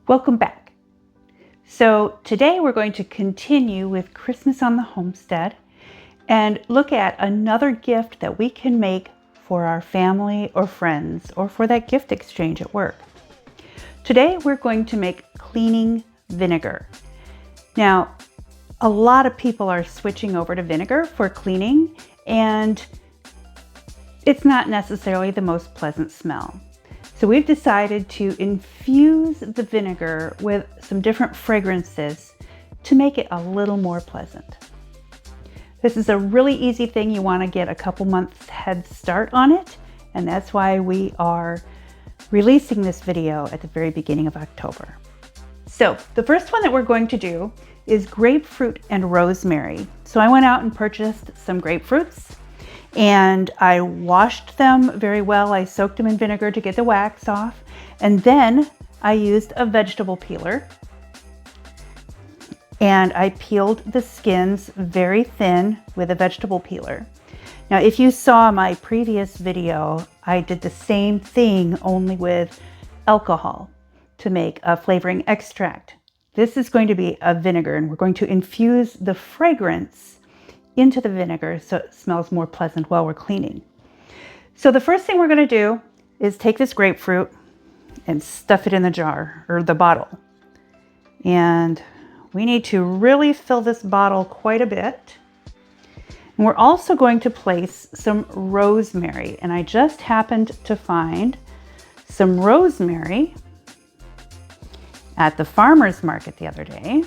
Welcome back. So today we're going to continue with Christmas on the Homestead and look at another gift that we can make for our family or friends or for that gift exchange at work. Today we're going to make cleaning vinegar. Now, a lot of people are switching over to vinegar for cleaning, and it's not necessarily the most pleasant smell. So we've decided to infuse the vinegar with some different fragrances to make it a little more pleasant. This is a really easy thing. You want to get a couple months head start on it, and that's why we are releasing this video at the very beginning of October. So the first one that we're going to do is grapefruit and rosemary. So I went out and purchased some grapefruits, and I washed them very well. I soaked them in vinegar to get the wax off. And then I used a vegetable peeler and I peeled the skins very thin with a vegetable peeler. Now, if you saw my previous video, I did the same thing only with alcohol to make a flavoring extract. This is going to be a vinegar, and we're going to infuse the fragrance into the vinegar so it smells more pleasant while we're cleaning. So the first thing we're going to do is take this grapefruit and stuff it in the jar or the bottle. And we need to really fill this bottle quite a bit. And we're also going to place some rosemary. And I just happened to find some rosemary at the farmer's market the other day.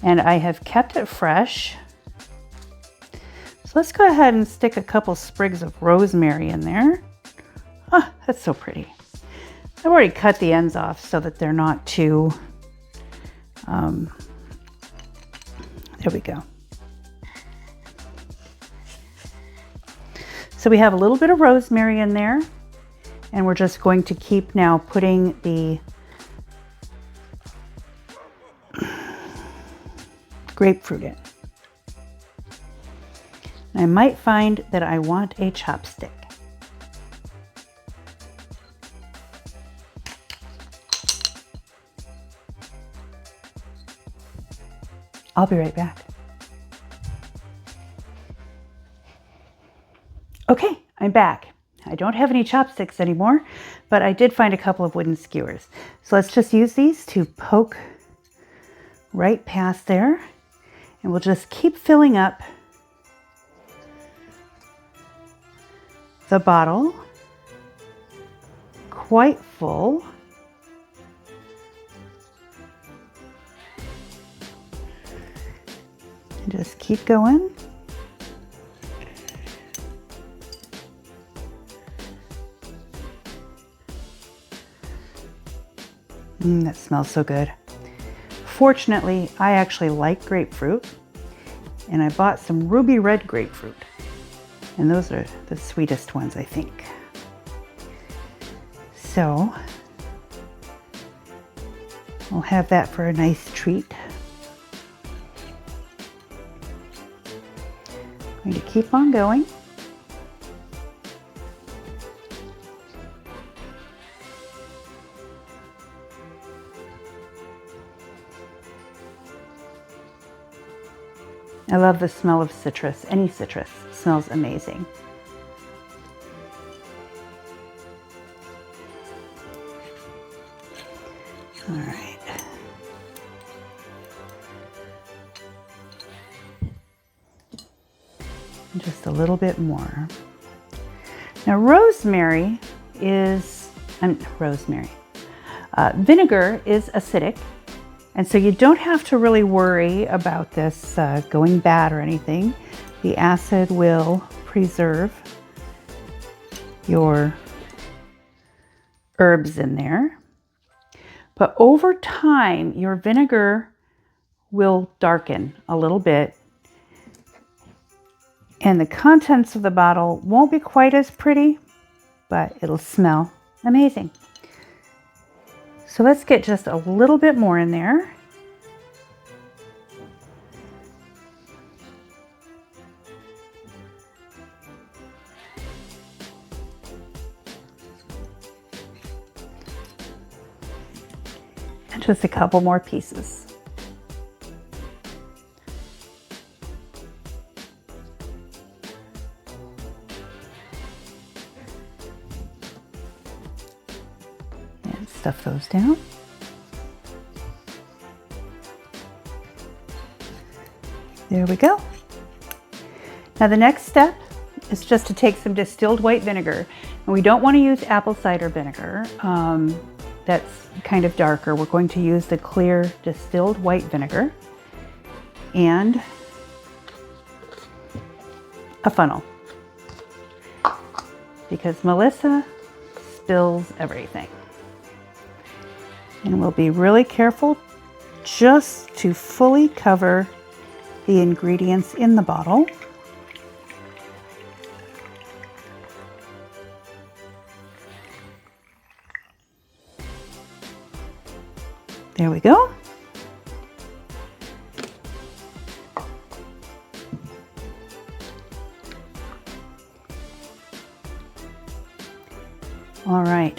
And I have kept it fresh. So let's go ahead and stick a couple sprigs of rosemary in there. Oh, that's so pretty. I've already cut the ends off so that they're not too, there we go. So we have a little bit of rosemary in there, and we're just going to keep now putting the grapefruit in. I might find that I want a chopstick. I'll be right back. Okay, I'm back. I don't have any chopsticks anymore, but I did find a couple of wooden skewers. So let's just use these to poke right past there. And we'll just keep filling up the bottle quite full. And just keep going. That smells so good. Fortunately, I actually like grapefruit, and I bought some ruby red grapefruit, and those are the sweetest ones, I think. So we'll have that for a nice treat. I'm going to keep on going. I love the smell of citrus. Any citrus smells amazing. All right. Just a little bit more. Now, rosemary is, vinegar is acidic. And so you don't have to really worry about this going bad or anything. The acid will preserve your herbs in there. But over time, your vinegar will darken a little bit, and the contents of the bottle won't be quite as pretty, but it'll smell amazing. So let's get just a little bit more in there. Just a couple more pieces. And stuff those down. There we go. Now the next step is just to take some distilled white vinegar. And we don't want to use apple cider vinegar. That's kind of darker. We're going to use the clear distilled white vinegar and a funnel, because Melissa spills everything. And we'll be really careful just to fully cover the ingredients in the bottle. There we go. All right,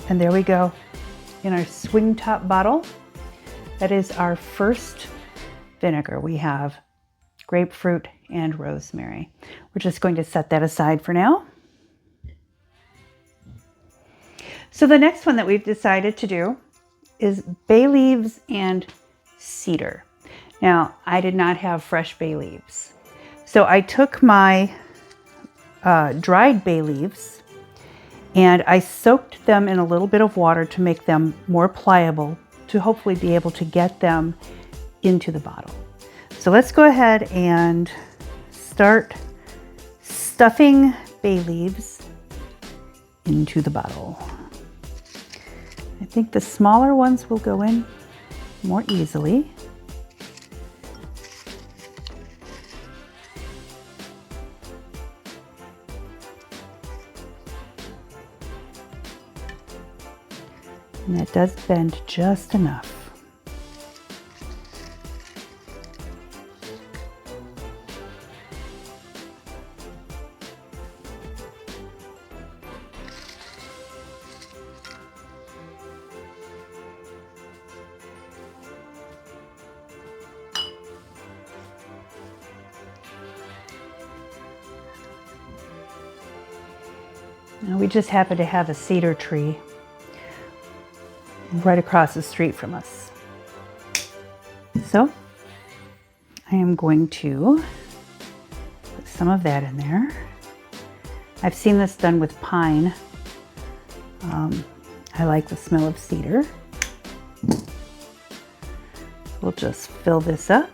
and there we go in our swing top bottle. That is our first vinegar. We have grapefruit and rosemary. We're just going to set that aside for now. So the next one that we've decided to do is bay leaves and cedar. Now, I did not have fresh bay leaves. So I took my dried bay leaves and I soaked them in a little bit of water to make them more pliable, to hopefully be able to get them into the bottle. So let's go ahead and start stuffing bay leaves into the bottle. I think the smaller ones will go in more easily. And that does bend just enough. Now we just happen to have a cedar tree right across the street from us. So I am going to put some of that in there. I've seen this done with pine. I like the smell of cedar. We'll just fill this up.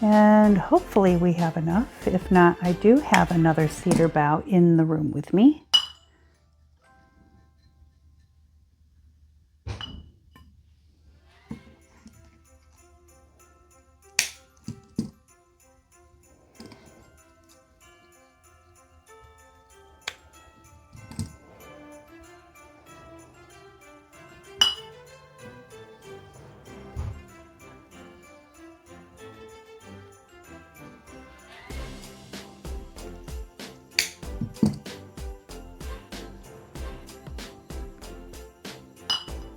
And hopefully we have enough. If not, I do have another cedar bough in the room with me.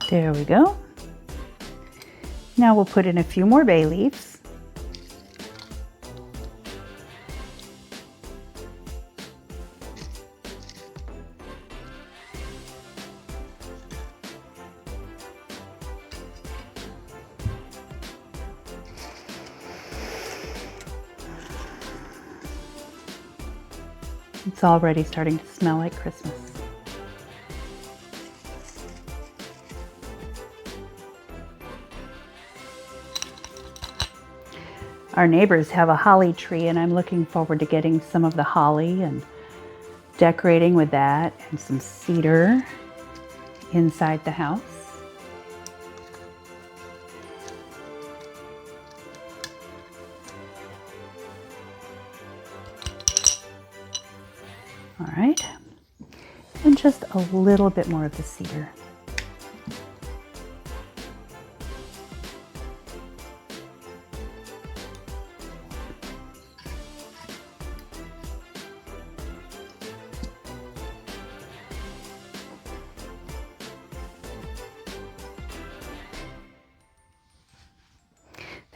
There we go. Now we'll put in a few more bay leaves. It's already starting to smell like Christmas. Our neighbors have a holly tree, and I'm looking forward to getting some of the holly and decorating with that and some cedar inside the house. All right, and just a little bit more of the cedar.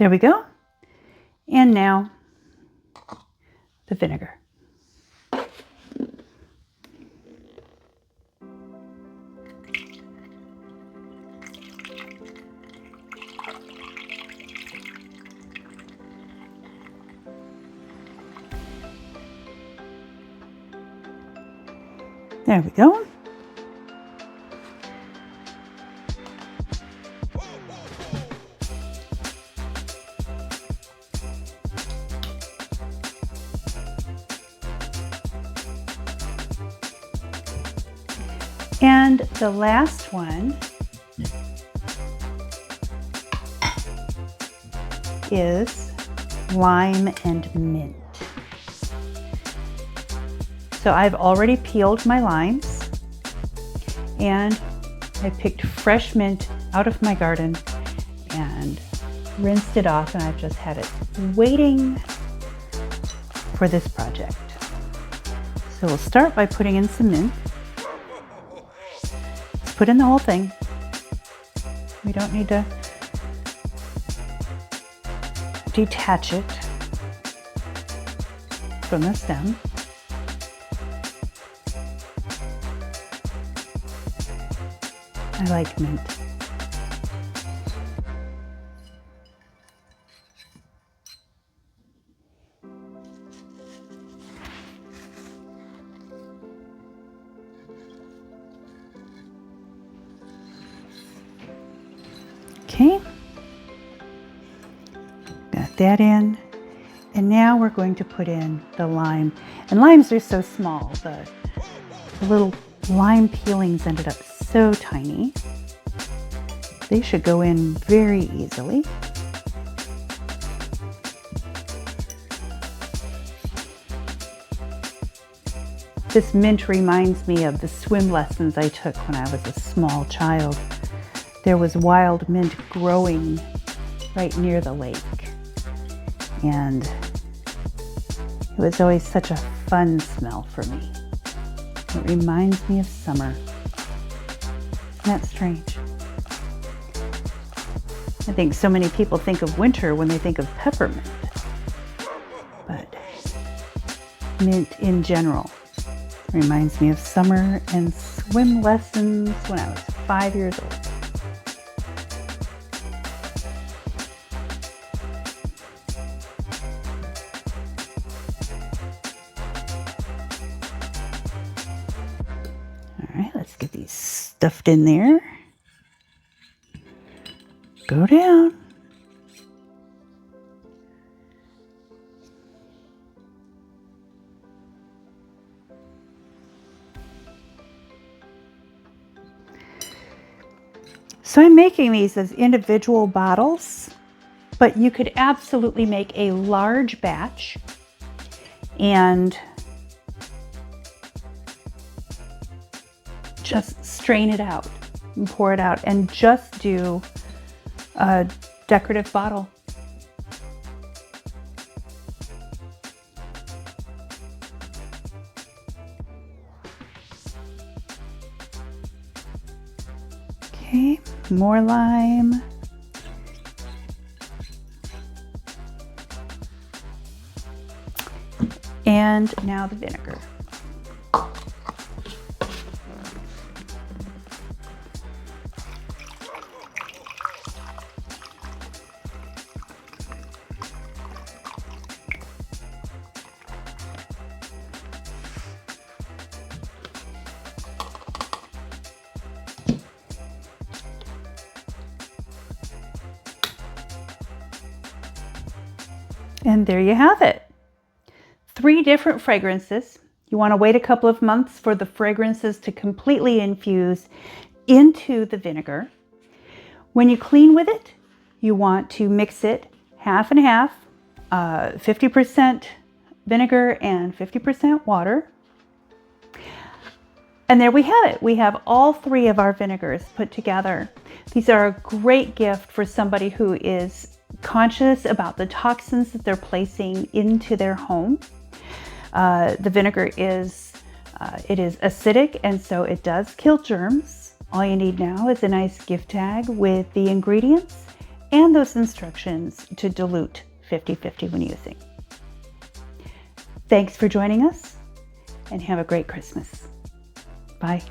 There we go. And now the vinegar. There we go. And the last one is lime and mint. So I've already peeled my limes and I picked fresh mint out of my garden and rinsed it off, and I've just had it waiting for this project. So we'll start by putting in some mint. Let's put in the whole thing. We don't need to detach it from the stem. I like mint. Okay, got that in. And now we're going to put in the lime. And limes are so small, the little lime peelings ended up so tiny. They should go in very easily. This mint reminds me of the swim lessons I took when I was a small child. There was wild mint growing right near the lake. And it was always such a fun smell for me. It reminds me of summer. Isn't that strange? I think so many people think of winter when they think of peppermint. But mint in general reminds me of summer and swim lessons when I was 5 years old. Let's get these stuffed in there. Go down. So I'm making these as individual bottles, but you could absolutely make a large batch and just strain it out and pour it out and just do a decorative bottle. Okay, more lime. And now the vinegar. And there you have it. 3 different fragrances. You want to wait a couple of months for the fragrances to completely infuse into the vinegar. When you clean with it, you want to mix it half and half, 50% vinegar and 50% water. And there we have it. We have all 3 of our vinegars put together. These are a great gift for somebody who is conscious about the toxins that they're placing into their home. The vinegar is acidic, and so it does kill germs. All you need now is a nice gift tag with the ingredients and those instructions to dilute 50/50 when using. Thanks for joining us, and have a great Christmas. Bye.